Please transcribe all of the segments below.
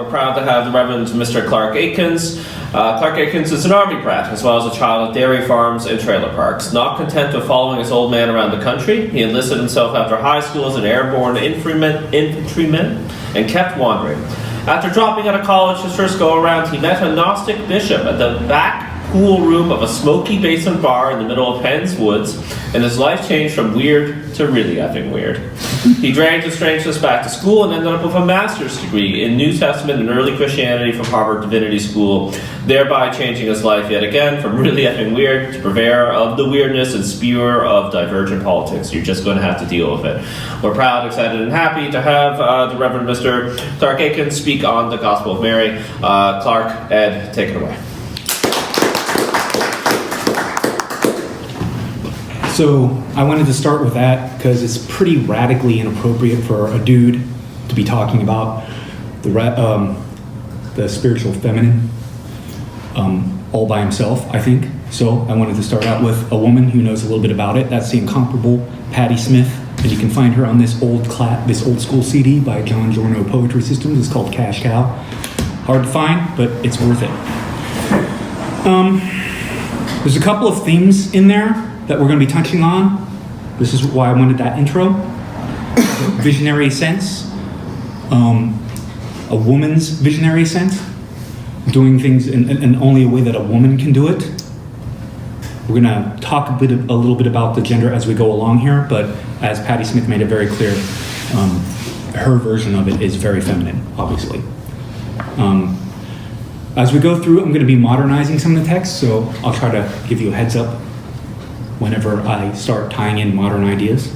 we're proud to have the Reverend Mr. Clark Aitkins. Clark Aitkins is an army brat, as well as a child of dairy farms and trailer parks. Not content with following his old man around the country, he enlisted himself after high school as an airborne infantryman and kept wandering. After dropping out of college his first go-around, he met a Gnostic bishop at the back pool room of a smoky basement bar in the middle of Penn's Woods, and his life changed from weird to really effing weird. He dragged his strangeness back to school and ended up with a master's degree in New Testament and early Christianity from Harvard Divinity School, thereby changing his life yet again from really effing weird to purveyor of the weirdness and spewer of divergent politics. You're just going to have to deal with it. We're proud, excited, and happy to have the Reverend Mr. Clark Aitkins speak on the Gospel of Mary. Clark, Ed, take it away. So I wanted to start with that because it's pretty radically inappropriate for a dude to be talking about the spiritual feminine all by himself, I think. So I wanted to start out with a woman who knows a little bit about it. That's the incomparable Patti Smith, and you can find her on this old school CD by John Giorno Poetry Systems. It's called Cash Cow. Hard to find, but it's worth it. There's a couple of themes in there that we're going to be touching on. This is why I wanted that intro. Visionary sense, a woman's visionary sense, doing things in only a way that a woman can do it. We're going to talk a little bit about the gender as we go along here, but as Patti Smith made it very clear, her version of it is very feminine, obviously. As we go through, I'm going to be modernizing some of the text, so I'll try to give you a heads up whenever I start tying in modern ideas.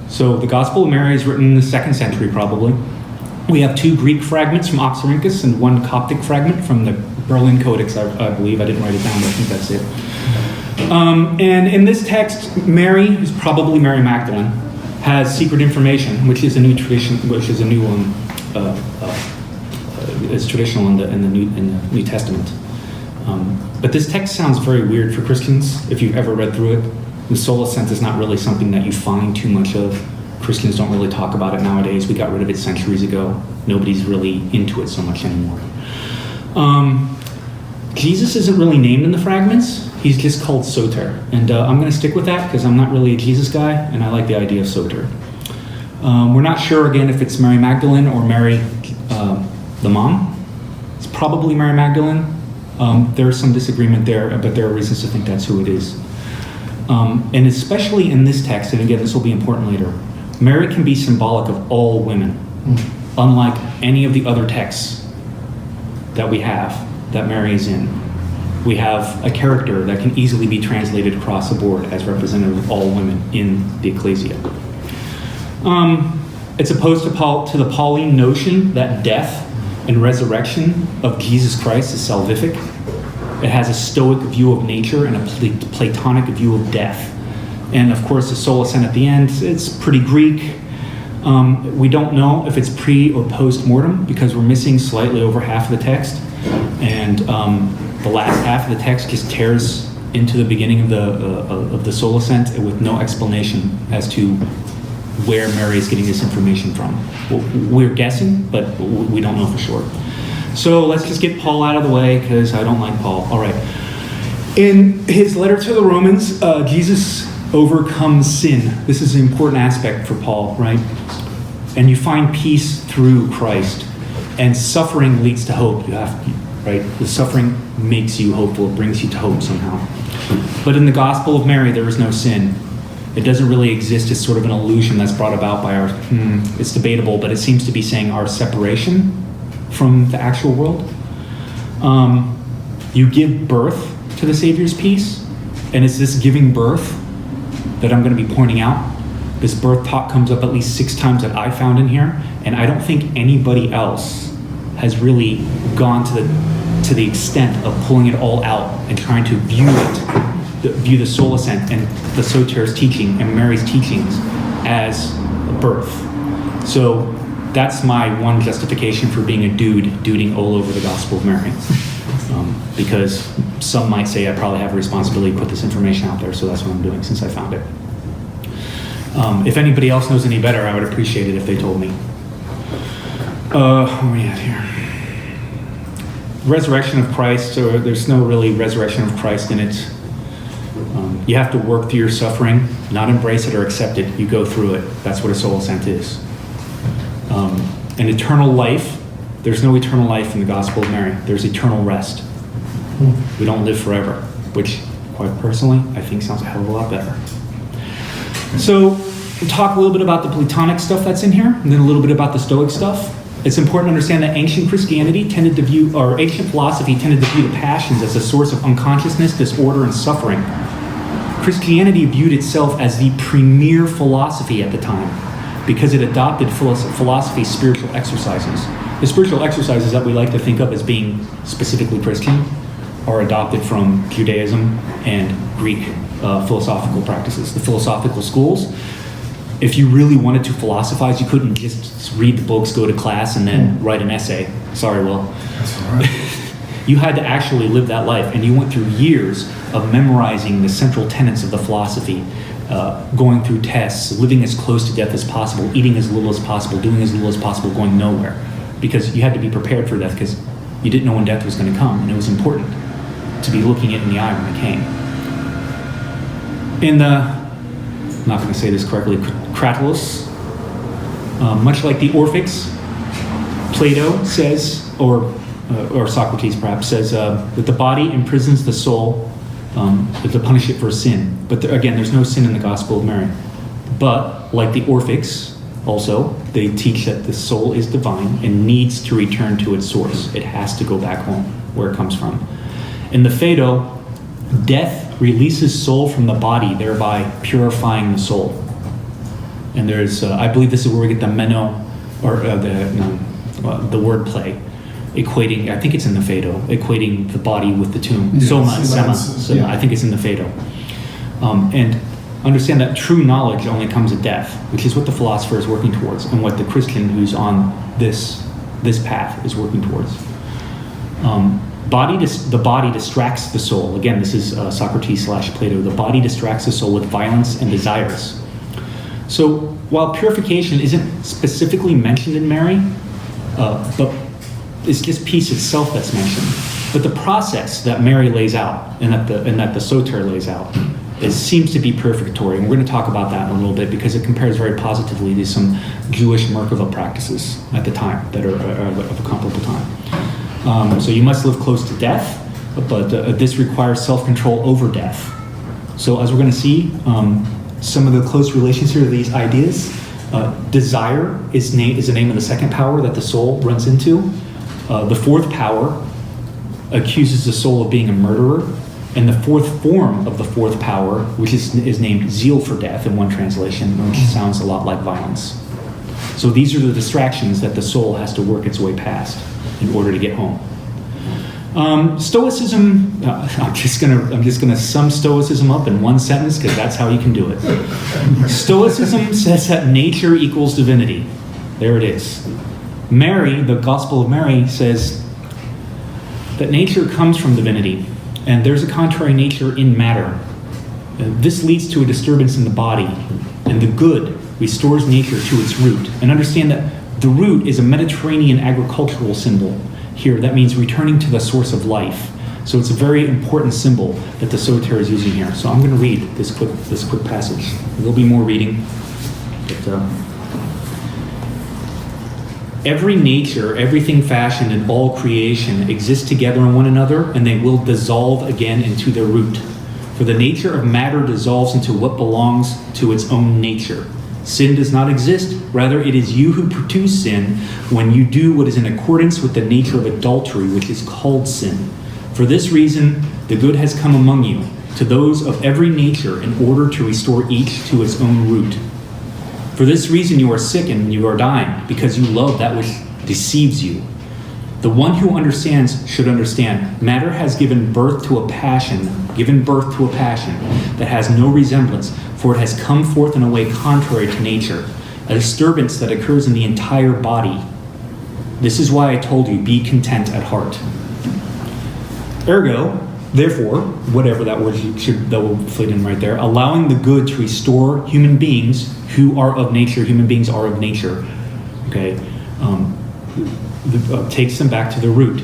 So the Gospel of Mary is written in the 2nd century, probably. We have 2 Greek fragments from Oxyrhynchus and 1 Coptic fragment from the Berlin Codex, I believe. I didn't write it down, but I think that's it. And in this text, Mary, who's probably Mary Magdalene, has secret information, which is a new tradition, which is a new one, is traditional in the New Testament. But this text sounds very weird for Christians if you've ever read through it. The sola sense is not really something that you find too much of. Christians don't really talk about it nowadays. We got rid of it centuries ago. Nobody's really into it so much anymore. Jesus isn't really named in the fragments. He's just called Soter. And I'm going to stick with that because I'm not really a Jesus guy, and I like the idea of Soter. We're not sure, again, if it's Mary Magdalene or Mary, the mom. It's probably Mary Magdalene. There's some disagreement there, but there are reasons to think that's who it is. And especially in this text, and again, this will be important later, Mary can be symbolic of all women, unlike any of the other texts that we have that Mary is in. We have a character that can easily be translated across the board as representative of all women in the ecclesia. It's opposed to the Pauline notion that death and resurrection of Jesus Christ is salvific. It has a Stoic view of nature and a Platonic view of death. And of course, the sola sent at the end, it's pretty Greek. We don't know if it's pre or post-mortem because we're missing slightly over half of the text. And the last half of the text just tears into the beginning of the sola sent with no explanation as to where Mary is getting this information from. We're guessing, but we don't know for sure. So let's just get Paul out of the way because I don't like Paul. All right. In his letter to the Romans, Jesus overcomes sin. This is an important aspect for Paul, right? And you find peace through Christ. And suffering leads to hope. Right? The suffering makes you hopeful. It brings you to hope somehow. But in the Gospel of Mary, there is no sin. It doesn't really exist as sort of an illusion that's brought about by our, it's debatable, but it seems to be saying our separation from the actual world. You give birth to the Savior's peace, and it's this giving birth that I'm going to be pointing out. This birth talk comes up at least 6 times that I found in here, and I don't think anybody else has really gone to the extent of pulling it all out and trying to view the sola sent and the Soter's teaching and Mary's teachings as a birth. So that's my one justification for being a duding all over the Gospel of Mary. Because some might say I probably have a responsibility to put this information out there, so that's what I'm doing since I found it. If anybody else knows any better, I would appreciate it if they told me. Where are we at here? Resurrection of Christ, or there's no really resurrection of Christ in it. You have to work through your suffering, not embrace it or accept it. You go through it. That's what a soul ascent is. An eternal life, there's no eternal life in the Gospel of Mary. There's eternal rest. We don't live forever, which, quite personally, I think sounds a hell of a lot better. So, we'll talk a little bit about the Platonic stuff that's in here, and then a little bit about the Stoic stuff. It's important to understand that ancient Christianity tended to view, or ancient philosophy tended to view the passions as a source of unconsciousness, disorder, and suffering. Christianity viewed itself as the premier philosophy at the time because it adopted philosophy's spiritual exercises. The spiritual exercises that we like to think of as being specifically Christian are adopted from Judaism and Greek philosophical practices. The philosophical schools, if you really wanted to philosophize, you couldn't just read the books, go to class, and then write an essay. Sorry, Will. That's all right. You had to actually live that life, and you went through years of memorizing the central tenets of the philosophy, going through tests, living as close to death as possible, eating as little as possible, doing as little as possible, going nowhere. Because you had to be prepared for death, because you didn't know when death was going to come, and it was important to be looking it in the eye when it came. In the, I'm not going to say this correctly, Cratylus, much like the Orphics, Plato says, or Socrates perhaps says, that the body imprisons the soul to punish it for sin. But again, there's no sin in the Gospel of Mary. But like the Orphics, also, they teach that the soul is divine and needs to return to its source. It has to go back home, where it comes from. In the Phaedo, death releases soul from the body, thereby purifying the soul. And there's, I believe this is where we get the meno, or the word play, equating, I think it's in the Phaedo, equating the body with the tomb. Yeah, Soma and Sema. yeah. I think it's in the Phaedo. And understand that true knowledge only comes at death, which is what the philosopher is working towards, and what the Christian who's on this path is working towards. The body distracts the soul. Again, this is Socrates/Plato. The body distracts the soul with violence and desires. So while purification isn't specifically mentioned in Mary, but it's just peace itself that's mentioned. But the process that Mary lays out and that the Soter lays out seems to be purificatory, and we're going to talk about that in a little bit because it compares very positively to some Jewish Merkava practices at the time that are of a comparable time. So you must live close to death, but this requires self-control over death. So as we're going to see, some of the close relations here to these ideas. Desire is the name of the second power that the soul runs into. The fourth power accuses the soul of being a murderer. And the fourth form of the fourth power, which is named zeal for death in one translation, which sounds a lot like violence. So these are the distractions that the soul has to work its way past in order to get home. Stoicism, I'm just gonna sum Stoicism up in one sentence because that's how you can do it. Stoicism says that nature equals divinity. There it is. Mary, the Gospel of Mary, says that nature comes from divinity, and there's a contrary nature in matter. This leads to a disturbance in the body, and the good restores nature to its root. And understand that the root is a Mediterranean agricultural symbol. Here, that means returning to the source of life. So it's a very important symbol that the Soter is using here. So I'm going to read this quick passage. There'll be more reading. But, every nature, everything fashioned, and all creation exist together in one another, and they will dissolve again into their root. For the nature of matter dissolves into what belongs to its own nature. Sin does not exist, rather it is you who produce sin when you do what is in accordance with the nature of adultery, which is called sin. For this reason, the good has come among you, to those of every nature, in order to restore each to its own root. For this reason you are sick and you are dying, because you love that which deceives you. The one who understands should understand. Matter has given birth to a passion that has no resemblance, for it has come forth in a way contrary to nature, a disturbance that occurs in the entire body. This is why I told you, be content at heart. Ergo, therefore, whatever that word that will fit in right there, allowing the good to restore human beings who are of nature. Human beings are of nature. Okay. takes them back to the root.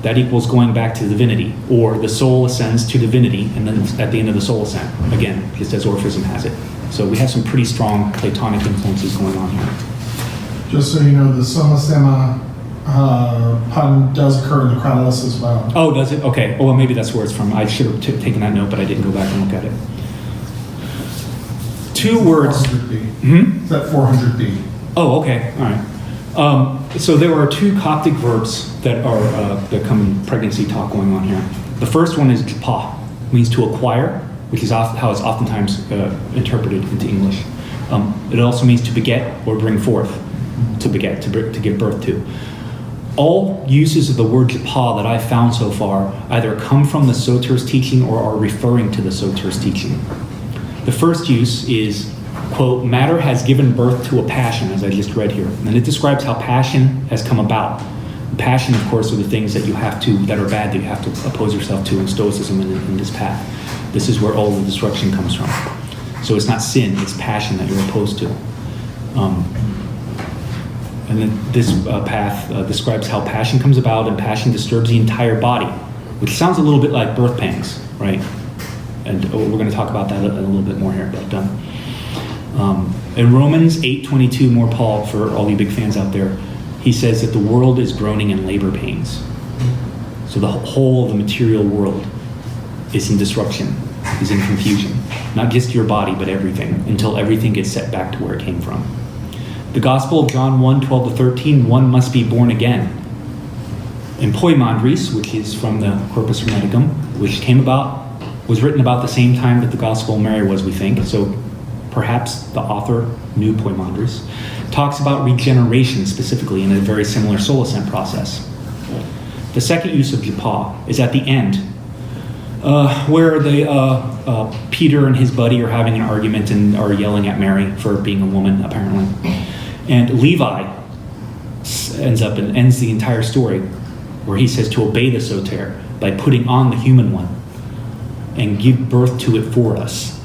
That equals going back to divinity, or the soul ascends to divinity, and then at the end of the soul ascent, again, just as Orphism has it. So we have some pretty strong Platonic influences going on here. Just so you know, the Soma Sema pun does occur in the Chronicles as well. Oh, does it? Okay. Oh, well, maybe that's where it's from. I should have taken that note, but I didn't go back and look at it. Two words. 400B. Is that 400B? Oh, okay. All right. So there are two Coptic verbs that are that come in pregnancy talk going on here. The first one is japa, means to acquire, which is how it's oftentimes interpreted into English. It also means to beget or bring forth, to beget, to give birth to. All uses of the word japa that I've found so far either come from the Soter's teaching or are referring to the Soter's teaching. The first use is, quote, matter has given birth to a passion, as I just read here. And it describes how passion has come about. Passion, of course, are the things that you have to, that are bad, that you have to oppose yourself to in Stoicism in this path. This is where all the destruction comes from. So it's not sin, it's passion that you're opposed to. And then this path describes how passion comes about, and passion disturbs the entire body, which sounds a little bit like birth pangs, right? And we're going to talk about that a little bit more here, but in Romans 8:22, more Paul, for all you big fans out there, he says that the world is groaning in labor pains. So the whole of the material world is in disruption, is in confusion. Not just your body, but everything, until everything gets set back to where it came from. The Gospel of John 1:12-13, one must be born again. In Poimandres, which is from the Corpus Hermeticum, which was written about the same time that the Gospel of Mary was, we think, so perhaps the author knew Poimandres, talks about regeneration specifically in a very similar soul ascent process. The second use of japa is at the end, where Peter and his buddy are having an argument and are yelling at Mary for being a woman, apparently. And Levi ends the entire story where he says to obey the soter by putting on the human one and give birth to it for us.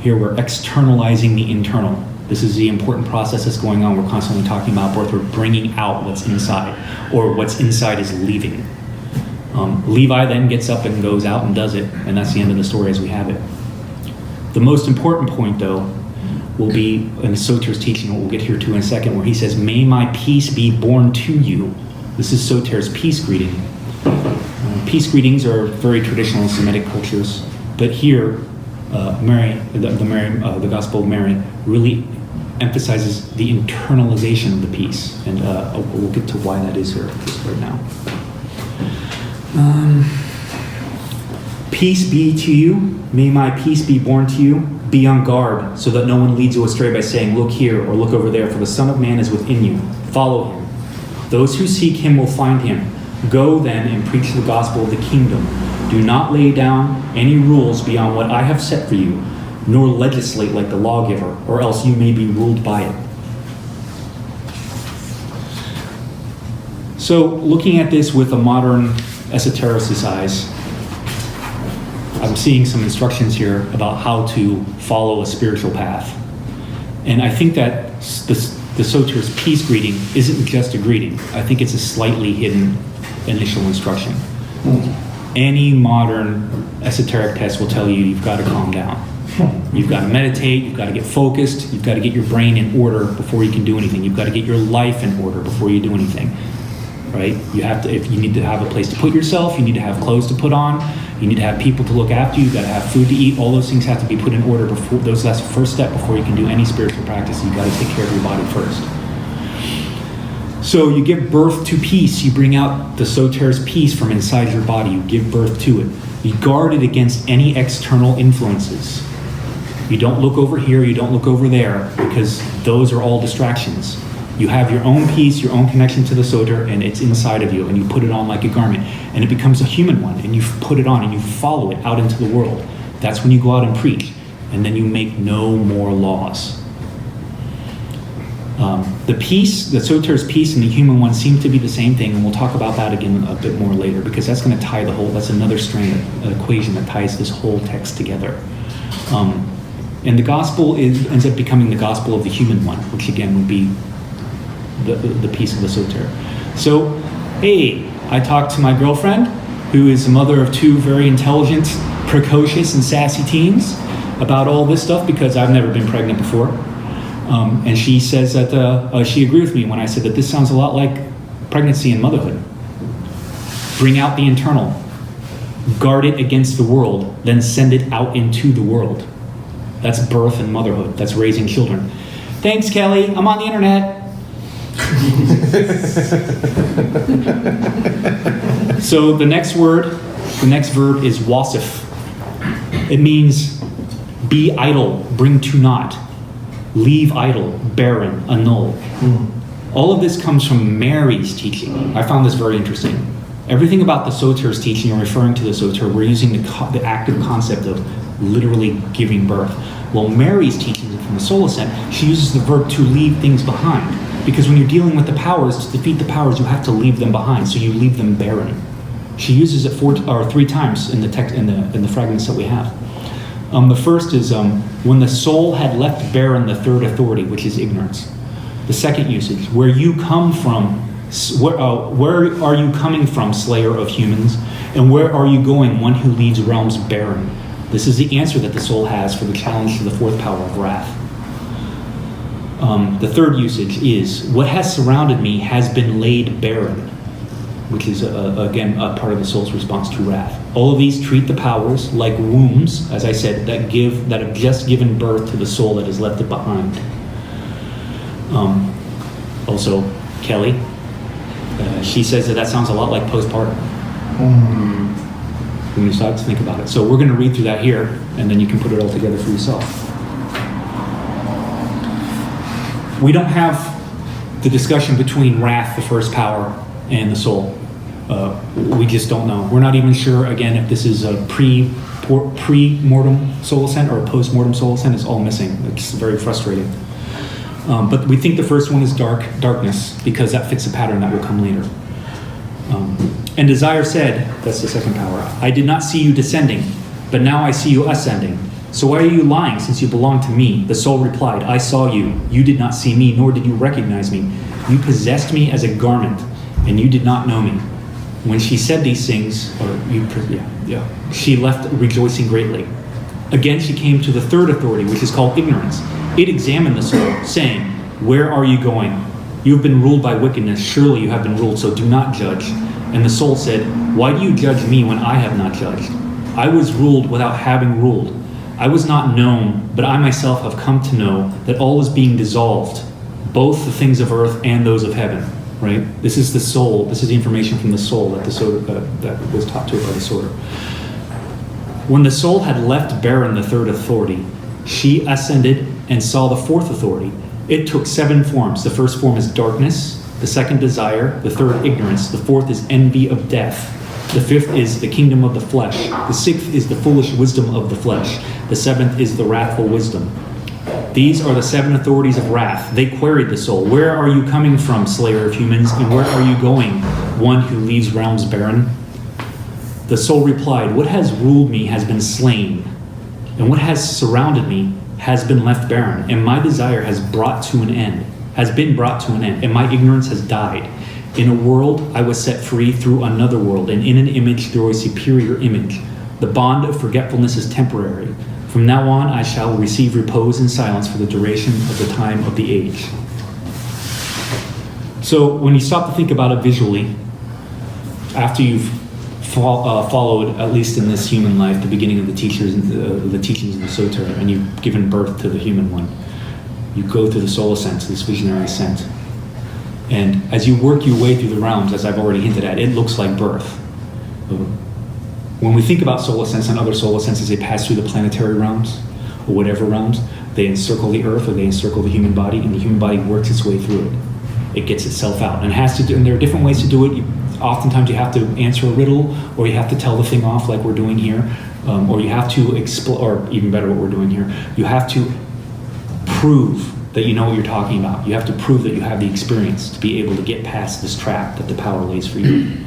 Here we're externalizing the internal. This is the important process that's going on. We're constantly talking about birth. We're bringing out what's inside, or what's inside is leaving. Levi then gets up and goes out and does it, and that's the end of the story as we have it. The most important point, though, will be in Soter's teaching, what we'll get here to in a second, where he says, may my peace be born to you. This is Soter's peace greeting. Peace greetings are very traditional in Semitic cultures, but here, the Gospel of Mary really emphasizes the internalization of the peace, and we'll get to why that is here just right now. Peace be to you. May my peace be born to you. Be on guard so that no one leads you astray by saying, look here or look over there, for the Son of Man is within you. Follow him. Those who seek him will find him. Go then and preach the gospel of the kingdom. Do not lay down any rules beyond what I have set for you, nor legislate like the lawgiver, or else you may be ruled by it. So, looking at this with a modern esotericist eyes, I'm seeing some instructions here about how to follow a spiritual path. And I think that the Soter's peace greeting isn't just a greeting. I think it's a slightly hidden initial instruction. Any modern esoteric test will tell you you've got to calm down. You've got to meditate, you've got to get focused, you've got to get your brain in order before you can do anything. You've got to get your life in order before you do anything. Right? You have to, if you need to have a place to put yourself, you need to have clothes to put on, you need to have people to look after you, you've got to have food to eat, all those things have to be put in order before, that's the first step before you can do any spiritual practice. You've got to take care of your body first. So you give birth to peace, you bring out the Soter's peace from inside your body, you give birth to it. You guard it against any external influences. You don't look over here, you don't look over there, because those are all distractions. You have your own peace, your own connection to the Soter, and it's inside of you, and you put it on like a garment, and it becomes a human one, and you put it on, and you follow it out into the world. That's when you go out and preach, and then you make no more laws. The peace, the Soter's peace and the human one seem to be the same thing, and we'll talk about that again a bit more later, because that's going to tie the whole, that's another strand, an equation that ties this whole text together. And the gospel ends up becoming the gospel of the human one, which again would be the peace of the Soter. So, hey, I talked to my girlfriend, who is the mother of 2 very intelligent, precocious, and sassy teens, about all this stuff because I've never been pregnant before. And she says that she agreed with me when I said that this sounds a lot like pregnancy and motherhood. Bring out the internal, guard it against the world, then send it out into the world. That's birth and motherhood. That's raising children. Thanks, Kelly. I'm on the internet. So the next verb is wasif. It means be idle, bring to naught, leave idle, barren, annul. All of this comes from Mary's teaching. I found this very interesting. Everything about the Soter's teaching and referring to the Soter, we're using the active concept of literally giving birth. Well, Mary's teaching from the soul ascent, she uses the verb to leave things behind. Because when you're dealing with the powers, to defeat the powers, you have to leave them behind. So you leave them barren. She uses it 3 times in the text, in the fragments that we have. The first is when the soul had left barren the third authority, which is ignorance. The second usage, where you come from, where are you coming from, slayer of humans? And where are you going, one who leads realms barren? This is the answer that the soul has for the challenge to the 4th power of wrath. The third usage is, what has surrounded me has been laid barren, which is, again, a part of the soul's response to wrath. All of these treat the powers like wombs, as I said, that have just given birth to the soul that has left it behind. Also, Kelly, she says that sounds a lot like postpartum. When you start to think about it. So we're going to read through that here, and then you can put it all together for yourself. We don't have the discussion between wrath, the first power, and the soul. We just don't know. We're not even sure, again, if this is a pre-mortem soul ascent or a post-mortem soul ascent. It's all missing. It's very frustrating. But we think the first one is darkness, because that fits a pattern that will come later. And desire said, that's the second power, I did not see you descending, but now I see you ascending. So why are you lying, since you belong to me? The soul replied, I saw you. You did not see me, nor did you recognize me. You possessed me as a garment, and you did not know me. When she said these things, she left rejoicing greatly. Again, she came to the third authority, which is called ignorance. It examined the soul, saying, where are you going? You have been ruled by wickedness. Surely you have been ruled, so do not judge. And the soul said, why do you judge me when I have not judged? I was ruled without having ruled. I was not known, but I myself have come to know that all is being dissolved, both the things of earth and those of heaven. Right? This is the soul. This is the information from the soul that that was taught to it by the Soter. When the soul had left barren the third authority, she ascended and saw the fourth authority. It took 7 forms. The first form is darkness, the second desire, the third ignorance, the fourth is envy of death, the fifth is the kingdom of the flesh, the sixth is the foolish wisdom of the flesh, the seventh is the wrathful wisdom. These are the 7 authorities of wrath. They queried the soul, where are you coming from, slayer of humans, and where are you going, one who leaves realms barren? The soul replied, what has ruled me has been slain, and what has surrounded me has been left barren, and my desire has been brought to an end, and my ignorance has died. In a world I was set free through another world, and in an image through a superior image. The bond of forgetfulness is temporary. From now on I shall receive repose and silence for the duration of the time of the age. So when you stop to think about it visually, after you've followed, at least in this human life, the beginning of the teachings of the Soter, and you've given birth to the human one, you go through the soul ascent, this visionary ascent. And as you work your way through the realms, as I've already hinted at, it looks like birth. When we think about soul ascents and other soul ascents as they pass through the planetary realms, or whatever realms, they encircle the earth or they encircle the human body, and the human body works its way through it. It gets itself out. And it has to do, and there are different ways to do it. Oftentimes you have to answer a riddle, or you have to tell the thing off like we're doing here, or you have to explore, or even better what we're doing here, you have to prove that you know what you're talking about. You have to prove that you have the experience to be able to get past this trap that the power lays for you.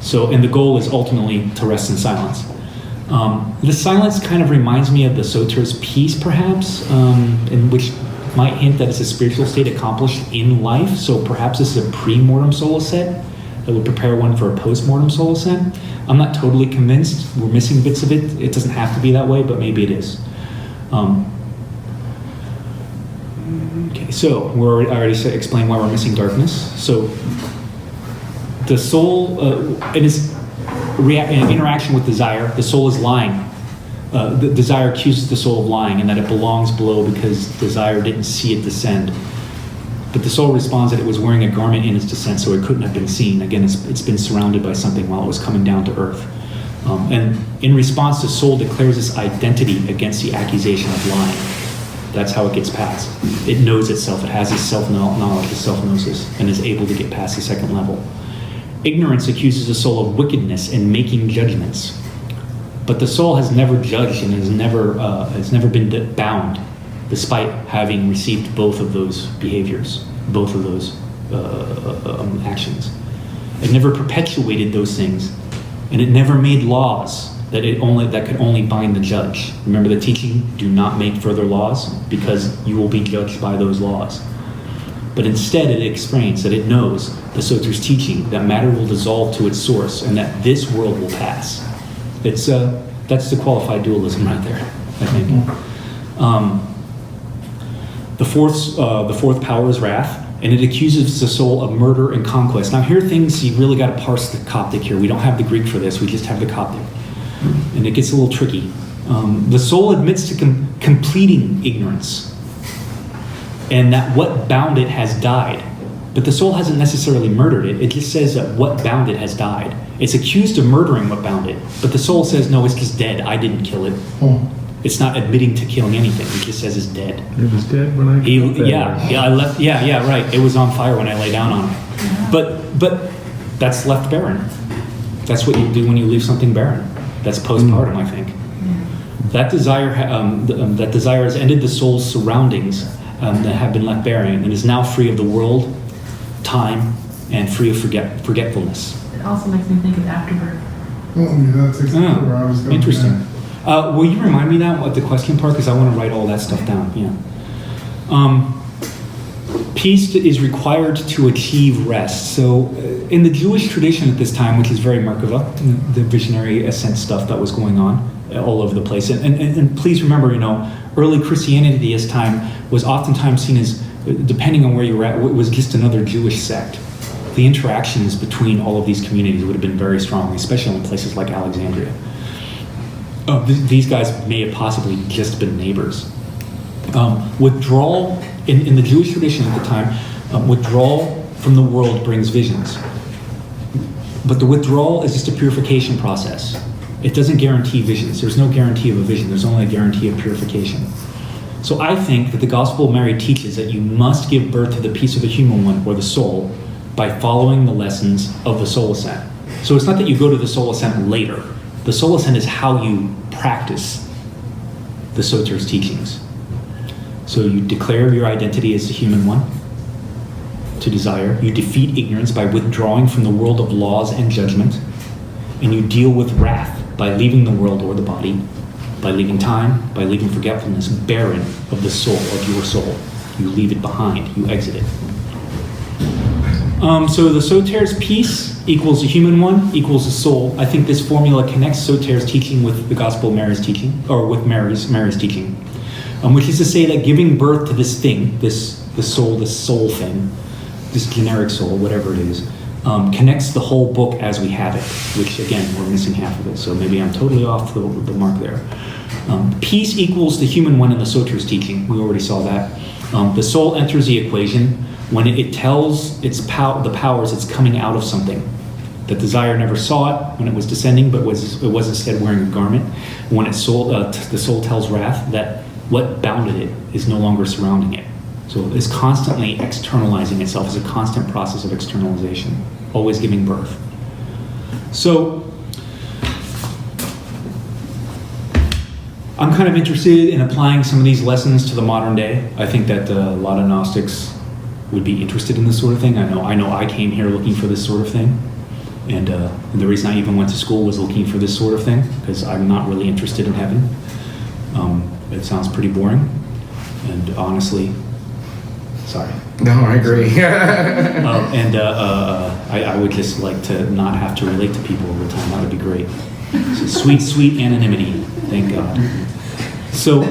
So, and the goal is ultimately to rest in silence. The silence kind of reminds me of the Soter's peace, perhaps, in which might hint that it's a spiritual state accomplished in life. So perhaps this is a pre-mortem soul ascent that would prepare one for a post-mortem soul ascent. I'm not totally convinced. We're missing bits of it. It doesn't have to be that way, but maybe it is. Okay, so I already explained why we're missing darkness. So the soul, in its interaction with desire, the soul is lying. The desire accuses the soul of lying and that it belongs below because desire didn't see it descend. But the soul responds that it was wearing a garment in its descent, so it couldn't have been seen. Again, it's been surrounded by something while it was coming down to earth. And in response, the soul declares its identity against the accusation of lying. That's how it gets past. It knows itself. It has its self-knowledge, its self-gnosis, and is able to get past the second level. Ignorance accuses the soul of wickedness and making judgments. But the soul has never judged and has never been bound, despite having received both of those behaviors, both of those actions. It never perpetuated those things, and it never made laws that could only bind the judge. Remember the teaching: do not make further laws, because you will be judged by those laws. But instead, it explains that it knows the Soter's teaching that matter will dissolve to its source, and that this world will pass. That's the qualified dualism right there, I think. The fourth power is wrath, and it accuses the soul of murder and conquest. Now, here are things you really got to parse the Coptic here. We don't have the Greek for this; we just have the Coptic, and it gets a little tricky. The soul admits to completing ignorance, and that what bound it has died. But the soul hasn't necessarily murdered it. It just says that what bound it has died. It's accused of murdering what bound it, but the soul says, no, it's just dead. I didn't kill it. It's not admitting to killing anything. It just says it's dead. It was dead when I got there. I left. Yeah, right. It was on fire when I lay down on it. But that's left barren. That's what you do when you leave something barren. That's postpartum, I think. That desire has ended the soul's surroundings that have been left barren, and is now free of the world, time, and free of forgetfulness. It also makes me think of afterbirth. That's exactly where I was going. Interesting. Will you remind me that what the question part, because I want to write all that stuff down. Yeah. Peace is required to achieve rest. So, in the Jewish tradition at this time, which is very Merkava, the visionary ascent stuff that was going on all over the place, and please remember, early Christianity at this time was oftentimes seen as, depending on where you were at, was just another Jewish sect. The interactions between all of these communities would have been very strong, especially in places like Alexandria. These guys may have possibly just been neighbors. Withdrawal, in the Jewish tradition at the time, withdrawal from the world brings visions. But the withdrawal is just a purification process. It doesn't guarantee visions. There's no guarantee of a vision. There's only a guarantee of purification. So I think that the Gospel of Mary teaches that you must give birth to the peace of the human one, or the soul, by following the lessons of the soul ascent. So it's not that you go to the soul ascent later. The soul ascent is how you practice the Soter's teachings. So you declare your identity as the human one, to desire. You defeat ignorance by withdrawing from the world of laws and judgment. And you deal with wrath by leaving the world or the body, by leaving time, by leaving forgetfulness, barren of the soul, of your soul. You leave it behind. You exit it. So the Soter's peace equals the human one, equals the soul. I think this formula connects Soter's teaching with the Gospel of Mary's teaching, or with Mary's teaching, which is to say that giving birth to this thing, the soul thing, this generic soul, whatever it is, connects the whole book as we have it, which again, we're missing half of it, so maybe I'm totally off the mark there. Peace equals the human one in the Soter's teaching. We already saw that. The soul enters the equation when it tells the powers it's coming out of something. The desire never saw it when it was descending, but it was instead wearing a garment. When the soul tells wrath that what bounded it is no longer surrounding it. So it's constantly externalizing itself. It's a constant process of externalization, always giving birth. So I'm kind of interested in applying some of these lessons to the modern day. I think that a lot of Gnostics would be interested in this sort of thing. I know I came here looking for this sort of thing. And the reason I even went to school was looking for this sort of thing, because I'm not really interested in heaven. It sounds pretty boring. And honestly, Sorry. No, I agree. I would just like to not have to relate to people all the time. That would be great. So sweet anonymity. Thank God. So,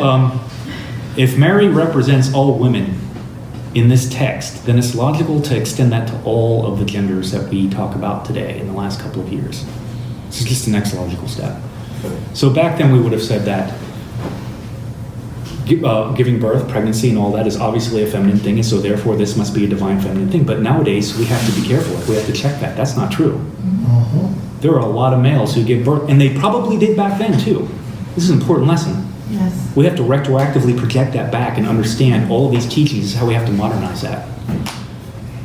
if Mary represents all women in this text, then it's logical to extend that to all of the genders that we talk about today in the last couple of years. This is just the next logical step. So back then we would have said that giving birth, pregnancy, and all that is obviously a feminine thing, and so therefore this must be a divine feminine thing. But nowadays we have to be careful. We have to check that. That's not true. There are a lot of males who give birth, and they probably did back then too. This is an important lesson. Yes. We have to retroactively project that back and understand all of these teachings. This is how we have to modernize that.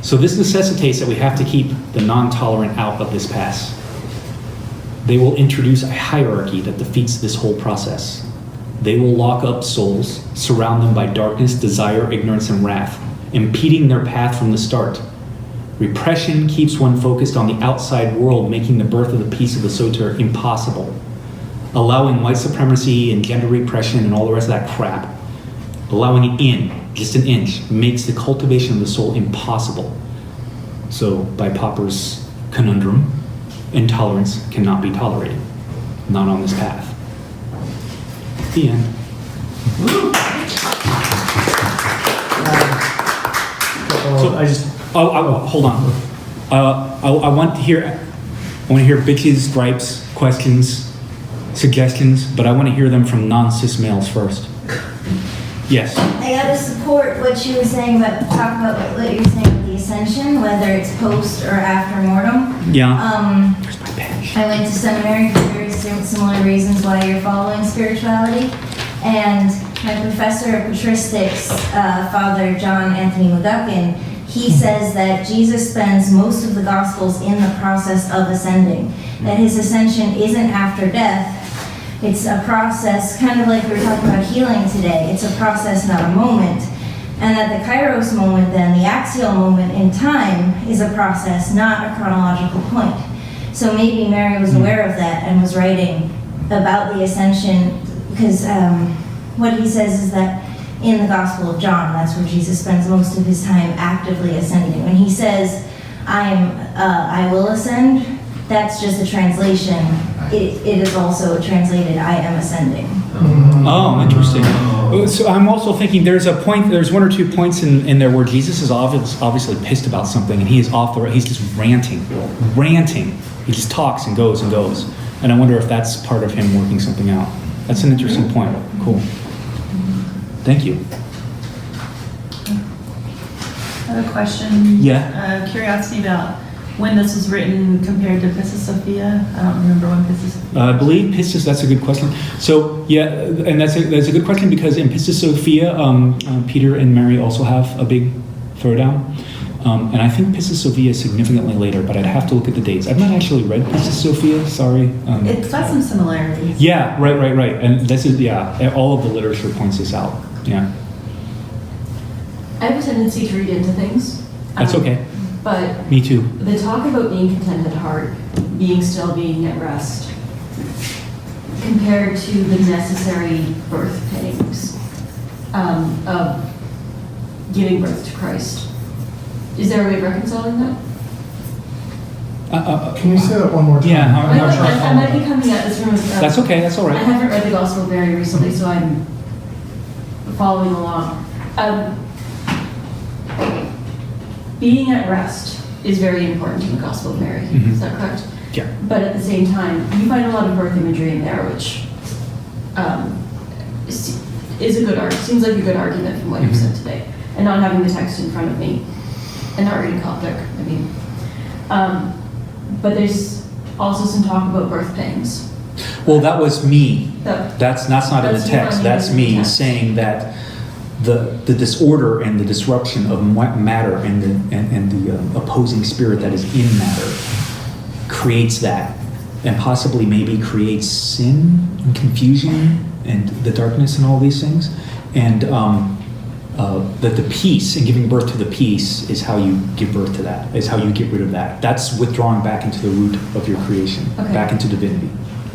So this necessitates that we have to keep the non-tolerant out of this pass. They will introduce a hierarchy that defeats this whole process. They will lock up souls, surround them by darkness, desire, ignorance, and wrath, impeding their path from the start. Repression keeps one focused on the outside world, making the birth of the peace of the Soter impossible. Allowing white supremacy and gender repression and all the rest of that crap, allowing it in, just an inch, makes the cultivation of the soul impossible. So, by Popper's conundrum, intolerance cannot be tolerated. Not on this path. The end. Hold on. I want to hear bitches, gripes, questions, suggestions, but I want to hear them from non-cis males first. Yes. I gotta support what you were saying about what you were saying with the ascension, whether it's post or after mortem. Yeah. Where's my pen? I went to seminary for very similar reasons why you're following spirituality, and my professor of patristics, Father John Anthony McGuckin, he says that Jesus spends most of the Gospels in the process of ascending, that his ascension isn't after death. It's a process, kind of like we were talking about healing today. It's a process, not a moment. And that the kairos moment then, the axial moment in time, is a process, not a chronological point. So maybe Mary was aware of that and was writing about the ascension, because what he says is that in the Gospel of John, that's where Jesus spends most of his time actively ascending. When he says, I will ascend, that's just a translation. It is also translated, I am ascending. Oh, interesting. So I'm also thinking there's one or two points in there where Jesus is obviously pissed about something, and he is he's just ranting. He just talks and goes. And I wonder if that's part of him working something out. That's an interesting point. Cool. Thank you. I have a question. Yeah. Curiosity about when this was written compared to Pistis Sophia. I don't remember when Pistis Sophia. I believe Pistis. That's a good question. So yeah, and that's a good question because in Pistis Sophia, Peter and Mary also have a big throwdown, and I think Pistis Sophia is significantly later, but I'd have to look at the dates. I've not actually read Pistis Sophia. Sorry. It's got some similarities. Yeah. Right. And this is all of the literature points this out. Yeah. I have a tendency to read into things. That's okay. But me too. The talk about being content at heart, being still, being at rest, compared to the necessary birth pangs of giving birth to Christ. Is there a way of reconciling that? Can you say that one more time? Yeah. I might be coming at this from a... That's okay. That's all right. I haven't read the Gospel very recently, so I'm following along. Being at rest is very important in the Gospel of Mary. Mm-hmm. Is that correct? Yeah. But at the same time, you find a lot of birth imagery in there, which is a good seems like a good argument from what you've said today. And not having the text in front of me, and not reading Coptic. But there's also some talk about birth pangs. Well, that was me. That's not in the That's text. not That's in the me text. saying that the disorder and the disruption of matter and the opposing spirit that is in matter creates that, and possibly maybe creates sin and confusion and the darkness and all these things, and that the peace and giving birth to the peace is how you give birth to that, is how you get rid of that. That's withdrawing back into the root of your creation, Okay. back into divinity.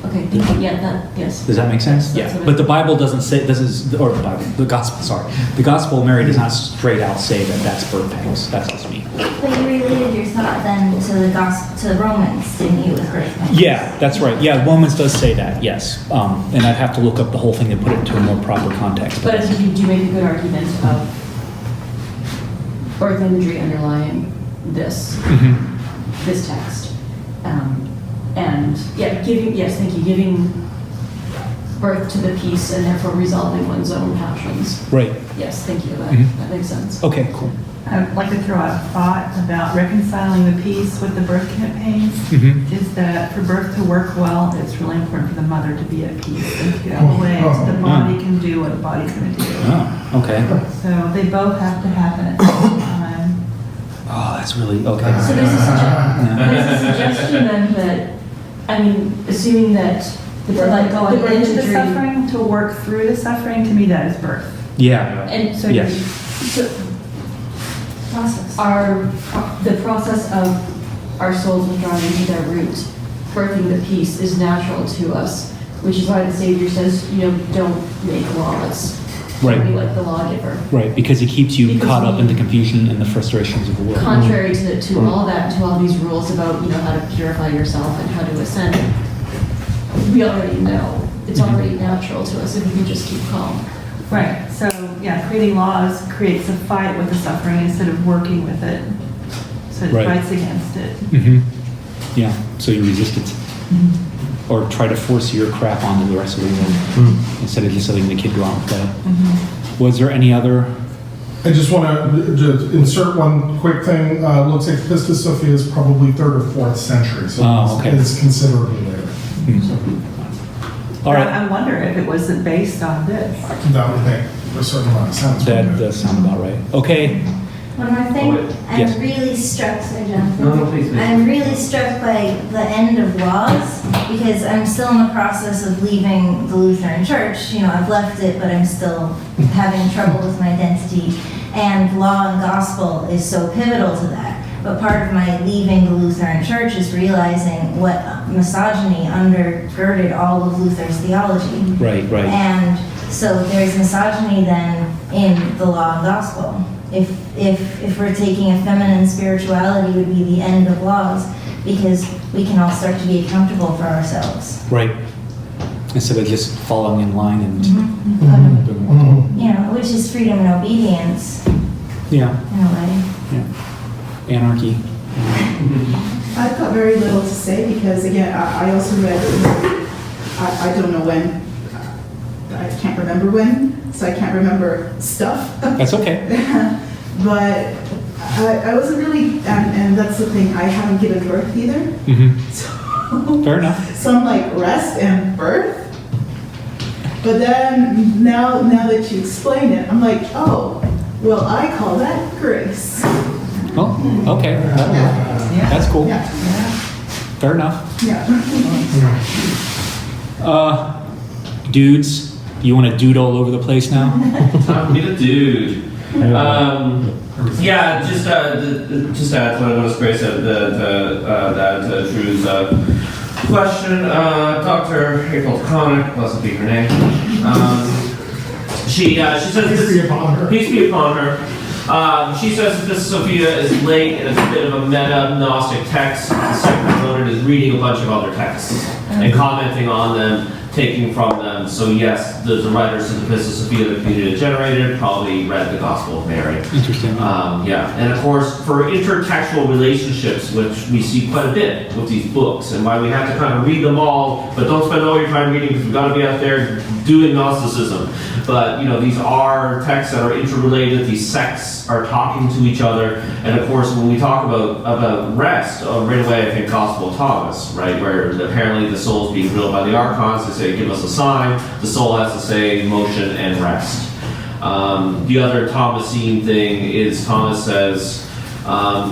Okay. Okay, thank you. Yeah, yes. Does that make sense? That's Yeah. what But the I- Bible doesn't say, the gospel, sorry. The gospel of Mary does not straight out say that that's birth pangs. That's just me. But you related your thought then to the gospel, to Romans, didn't you, with birth pangs? Yeah, that's right. Yeah, Romans does say that, yes. And I'd have to look up the whole thing and put it into a more proper context. But I think you do make a good argument of birth imagery underlying this text. And yeah, thank you, giving birth to the peace and therefore resolving one's own passions. Right. Yes, thank you, that makes sense. Okay, cool. I'd like to throw out a thought about reconciling the peace with the birth campaigns. Is that for birth to work well, it's really important for the mother to be at peace and to get out of the way so the body can do what the body's going to do. Oh, okay. So they both have to happen at the same time. Oh, that's really, okay. So there's a suggestion then that, I mean, assuming that To like going birth into the imagery- suffering, to work through the suffering, to me that is birth. Yeah. And so, Yes. so Process. the process of our souls withdrawing to their root, birthing the peace is natural to us, which is why the Savior says, don't make laws. Right. Be like the lawgiver. Right, because it keeps you Because caught up we- in the confusion and the frustrations of the world. Contrary to all that, to all these rules about, how to purify yourself and how to ascend, we already know. It's already natural to us if we can just keep calm. Right. So yeah, creating laws creates a fight with the suffering instead of working with it. So it Right. fights against it. Yeah, so you resist it. Or try to force your crap onto the rest of the world instead of just letting the kid go out and play. Was there any other? I just want to insert one quick thing. Looks like Pistis Sophia is probably 3rd or 4th century, so okay. it's considerably later. All right, I wonder if it wasn't based on this. That would make a certain amount of sense. that does sound about right. Okay, One more thing, Yes. I'm really struck, sorry, Jonathan. No, please. I'm really struck by the end of laws because I'm still in the process of leaving the Lutheran Church. I've left it, but I'm still having trouble with my identity. And law and gospel is so pivotal to that. But part of my leaving the Lutheran Church is realizing what misogyny undergirded all of Luther's theology. right. And so there's misogyny then in the law and gospel. If we're taking a feminine spirituality would be the end of laws because we can all start to be accountable for ourselves. Right. Instead of just following in line and doing what Which is freedom and obedience Yeah, in a way. anarchy. I've got very little to say because, again, I also read, I don't know when, I can't remember when, so I can't remember stuff. That's okay. But I wasn't really, and that's the thing, I haven't given birth either. So, Fair enough. so I'm like, rest and birth? But then, now that you explain it, I'm like, oh, well, I call that grace. Oh, okay. That's cool. Yeah, Fair enough. yeah. Dudes, you want to dude all over the place now? Time for me to dude. Yeah, just add to what Grace said, that Drew's question. Dr. April Connick, blessed be her name. She says Peace be upon her. Peace be upon her. She says that this Sophia is late and it's a bit of a meta-Gnostic text. The second component is reading a bunch of other texts and commenting on them, taking from them. So yes, the writers of the Epistle Sophia that Peter generated probably read the Gospel of Mary. Interesting. Yeah, and of course, for intertextual relationships, which we see quite a bit with these books, and why we have to kind of read them all, but don't spend all your time reading because we've got to be out there doing Gnosticism. But these are texts that are interrelated. These sects are talking to each other, and of course, when we talk about rest, right away I think Gospel of Thomas, right, where apparently the soul is being drilled by the archons. They say, "Give us a sign." The soul has to say, "Motion and rest." The other Thomasine thing is Thomas says,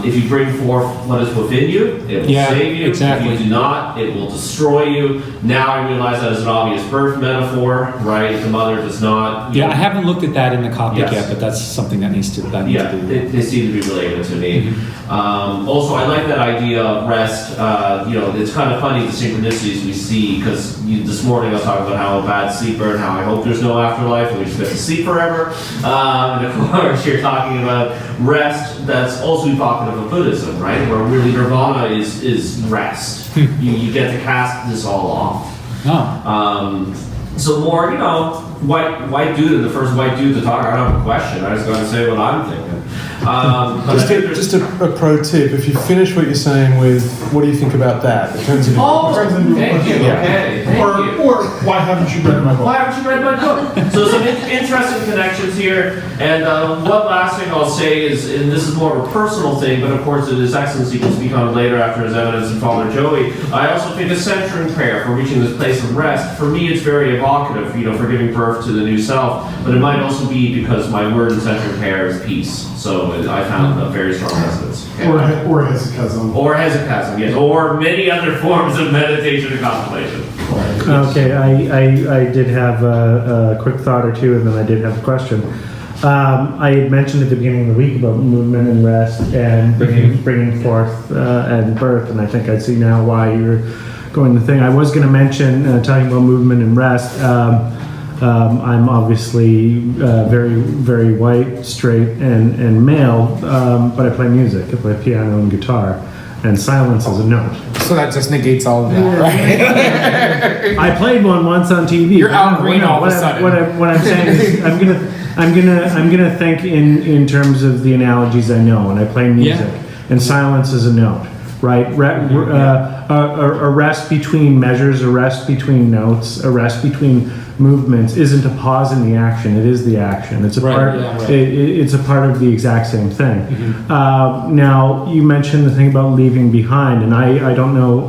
If you bring forth what is within you, it will Yeah, save you. exactly. If you do not, it will destroy you. Now I realize that is an obvious birth metaphor, right? The mother does not. Yeah, I haven't looked at that in the Coptic Yes. yet, but that's something that needs to be. Yeah, they seem to be related to me. Also, I like that idea of rest. It's kind of funny the synchronicities we see, because this morning I was talking about how I'm a bad sleeper and how I hope there's no afterlife and we just get to sleep forever. And of course, you're talking about rest that's also evocative of Buddhism, right? Where really nirvana is rest. You get to cast this all off. Oh. So more, white dude and the first white dude to talk. I don't have a question. I just got to say what I'm thinking. But I think there's- Just a pro tip, if you finish what you're saying with, what do you think about that? It turns into... Oh, Turns into a thank you. question. Okay, thank you. Or why haven't you read my book? Why haven't you read my book? So some interesting connections here. And one last thing I'll say is, and this is more of a personal thing, but of course His Excellency will speak on it later after his evidence and Father Joey. I also think a centering prayer for reaching this place of rest, for me it's very evocative, for giving birth to the new self, but it might also be because my word in centering prayer is peace. So I found a very strong resonance. Or hesychasm. Or hesychasm, yes. Or many other forms of meditation and contemplation. Okay, I did have a quick thought or two, and then I did have a question. I had mentioned at the beginning of the week about movement and rest and bringing forth and birth, and I think I see now why you're going the thing. I was going to mention, talking about movement and rest, I'm obviously very, very white, straight, and male, but I play music. I play piano and guitar, and silence is a note. So that just negates all of that, right? I played one once on TV. You're Al Green all of a sudden. What I'm saying is, I'm gonna think in terms of the analogies I know, and I play music, and silence is a note, right? A rest between measures, a rest between notes, a rest between movements isn't a pause in the action. It is the action. It's a part. It's a part of the exact same thing. Now you mentioned the thing about leaving behind, and I don't know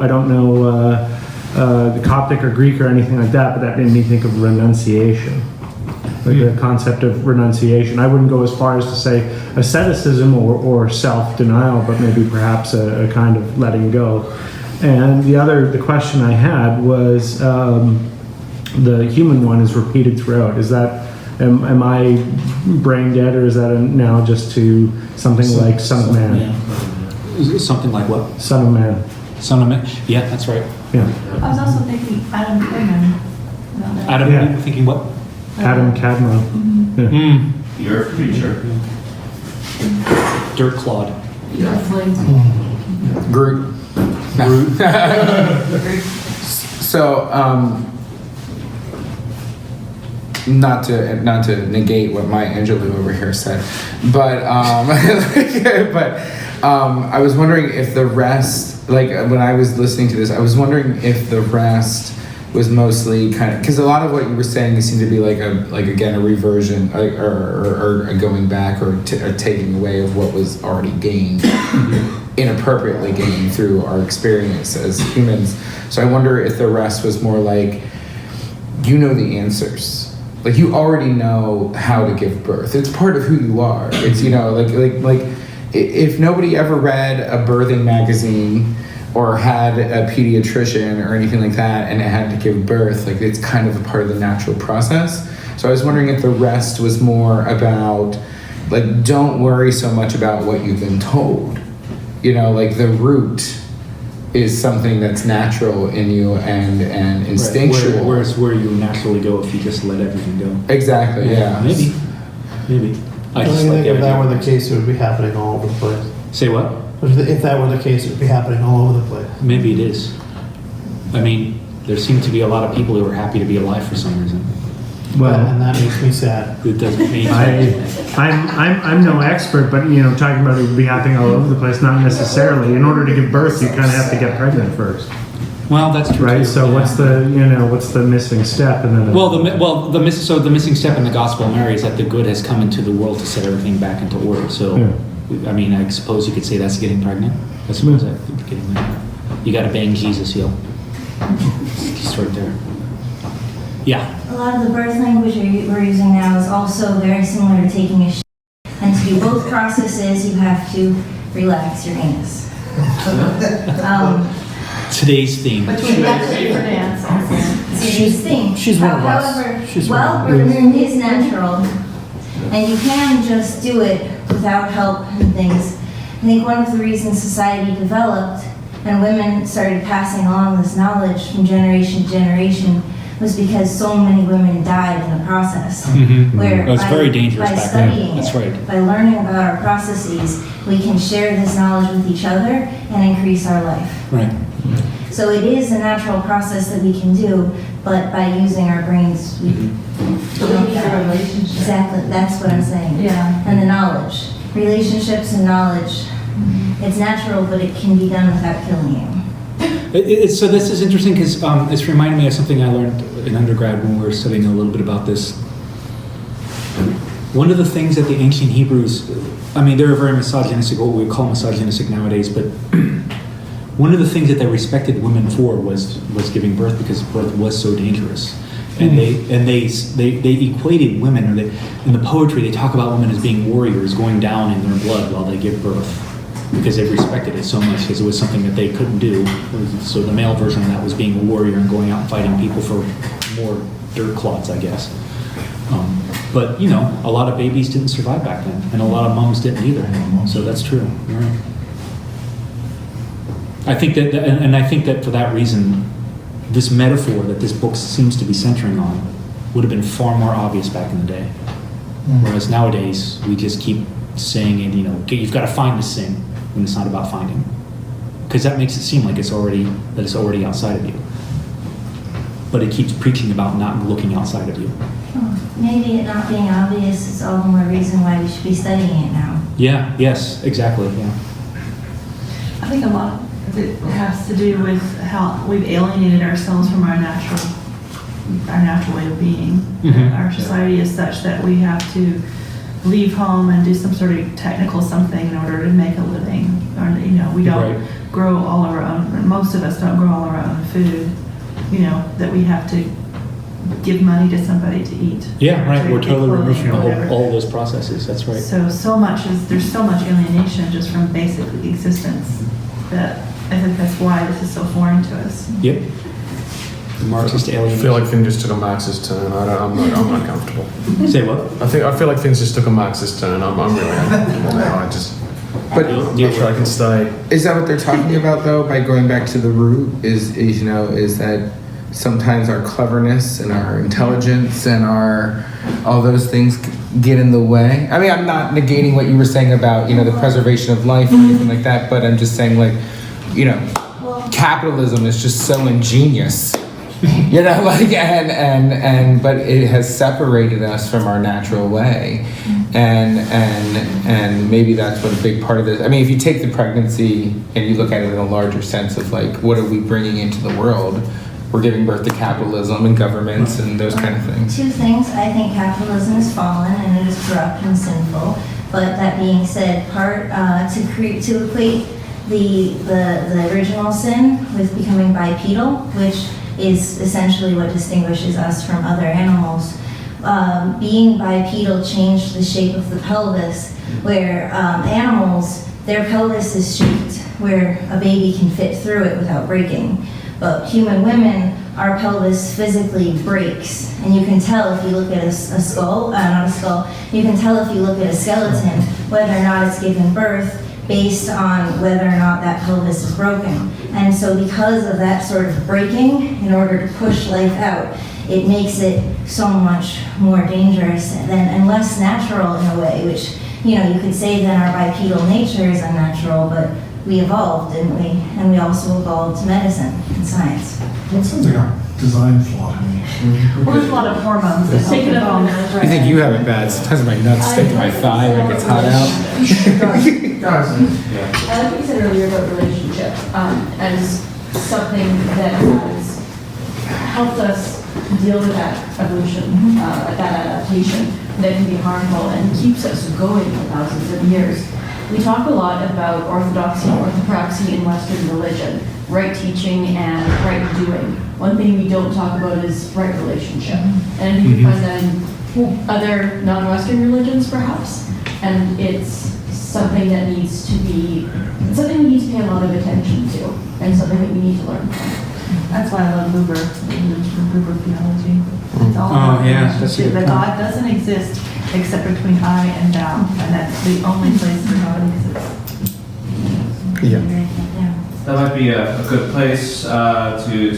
the Coptic or Greek or anything like that, but that made me think of renunciation. Like the concept of renunciation. I wouldn't go as far as to say asceticism or self-denial, but maybe perhaps a kind of letting go. And the question I had was, the human one is repeated throughout. Is that, am I brain dead, or is that now just to something like Son of Man? Something like what? Son of Man. Son of Man. Yeah, that's right. Yeah. I was also thinking Adam Cadman. Adam, Yeah. you were thinking what? Adam Cadman. Yeah. You're a creature. Dirt Claude. Definitely. Groot. No. So, not to negate what Maya Angelou over here said, but I was wondering if the rest, like when I was listening to this, I was wondering if the rest was mostly kind of, because a lot of what you were saying seemed to be like a reversion or a going back or taking away of what was already gained, inappropriately gained through our experience as humans. So I wonder if the rest was more like, the answers. Like you already know how to give birth. It's part of who you are. It's like if nobody ever read a birthing magazine or had a pediatrician or anything like that and it had to give birth, like it's kind of a part of the natural process. So I was wondering if the rest was more about like don't worry so much about what you've been told. Like the root is something that's natural in you and instinctual. Right. Where's where you naturally go if you just let everything go. Exactly, yeah. Maybe. I just like if that idea. were the case, it would be happening all over the place. Say what? If that were the case, it would be happening all over the place. Maybe it is. I mean, there seem to be a lot of people who are happy to be alive for some reason. Well, and that makes me sad. It doesn't mean I'm no expert, but talking about it would be happening all over the place, not necessarily. In order to give birth, you kind of have to get pregnant first. Well, that's true. Right. Too. So what's the missing step? And then the missing step in the Gospel of Mary is that the good has come into the world to set everything back into order. So, I mean, I suppose you could say that's getting pregnant. I suppose that's getting pregnant. You got to bang Jesus, yo. He's right there. Yeah. A lot of the birth language we're using now is also very similar to taking a shit. And to do both processes, you have to relax your anus. Today's theme. Between that and for dance also. Today's theme. She's one of us. However, She's one well, of us. birth is natural, and you can just do it without help and things. I think one of the reasons society developed and women started passing along this knowledge from generation to generation was because so many women died in the process. Where It was very dangerous by back then. studying That's it, right. by learning about our processes, we can share this knowledge with each other and increase our life. Right. So it is a natural process that we can do, but by using our brains, we Believe the relationship. Exactly, that's what I'm saying. Yeah. And the knowledge. Relationships and knowledge. It's natural, but it can be done without killing you. So this is interesting because it's reminding me of something I learned in undergrad when we were studying a little bit about this. One of the things that the ancient Hebrews, I mean, they're very misogynistic, what we call misogynistic nowadays, but one of the things that they respected women for was giving birth because birth was so dangerous. And they equated women, or in the poetry they talk about women as being warriors going down in their blood while they give birth, because they respected it so much because it was something that they couldn't do. So the male version of that was being a warrior and going out and fighting people for more dirt clods, I guess. But you know, a lot of babies didn't survive back then, and a lot of moms didn't either. So that's true. You're right. I think that for that reason, this metaphor that this book seems to be centering on would have been far more obvious back in the day. Whereas nowadays, we just keep saying it, you know, you've got to find the sin when it's not about finding. Because that makes it seem like it's already outside of you. But it keeps preaching about not looking outside of you. Maybe it not being obvious is all the more reason why we should be studying it now. Yeah, yes, exactly, yeah. I think a lot of it has to do with how we've alienated ourselves from our natural way of being. Mhm. Our society is such that we have to leave home and do some sort of technical something in order to make a living. Or, you know, we don't Right. grow all of our own, most of us don't grow all of our own food, you know, that we have to give money to somebody to eat. Yeah, right, To we're get totally removed clothing from or whatever. all those processes, that's right. There's so much alienation just from basic existence that I think that's why this is so foreign to us. Yep. The Marxist I alien. feel like things just took a Marxist turn. I'm not comfortable. Say what? I feel like things just took a Marxist turn. I'm really uncomfortable now. But I'm not sure I can stay. is that what they're talking about though? By going back to the root, is that sometimes our cleverness and our intelligence and all those things get in the way. I mean, I'm not negating what you were saying about the preservation of life or anything like that, but I'm just saying capitalism is just so ingenious. But it has separated us from our natural way, and maybe that's what a big part of this. I mean, if you take the pregnancy and you look at it in a larger sense of what are we bringing into the world, we're giving birth to capitalism and governments and those kind of things. Two things. I think capitalism is fallen and it is corrupt and sinful. But that being said, to equate the original sin with becoming bipedal, which is essentially what distinguishes us from other animals. Being bipedal changed the shape of the pelvis, where animals, their pelvis is shaped where a baby can fit through it without breaking. But human women, our pelvis physically breaks. And you can tell if you look at you can tell if you look at a skeleton whether or not it's given birth based on whether or not that pelvis is broken. And so because of that sort of breaking, in order to push life out, it makes it so much more dangerous and less natural in a way, which, you could say that our bipedal nature is unnatural, but we evolved, didn't we? And we also evolved to medicine and science. That sounds like a design flaw to me. Well, there's a lot of hormones that Take it up on help that. I think you have it bad. Sometimes my nuts stick to my thigh when it gets hot out. Guys, I like what you said earlier about relationships as something that has helped us deal with that evolution, that adaptation that can be harmful and keeps us going for thousands of years. We talk a lot about orthodoxy and orthopraxy in Western religion, right teaching and right doing. One thing we don't talk about is right relationship. And you can find that in other non-Western religions, perhaps. And it's something that needs to be, something we need to pay a lot of attention to, and something that we need to learn from. That's why I love Buber, Buber theology. It's all Oh, about yeah, that's a relationship, good that God doesn't exist except between I and thou, and that's the only place where God exists. Yeah. That might be a good place to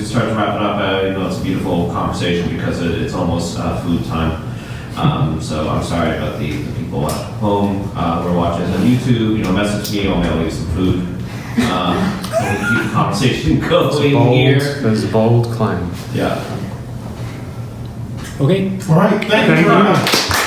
start to wrap it up. You know, it's a beautiful conversation because it's almost food time. So I'm sorry about the people at home who are watching this on YouTube. You know, message me, I'll mail you some food. So we can keep the conversation going here. That's a bold claim. Yeah. Okay. All right, thank you very much.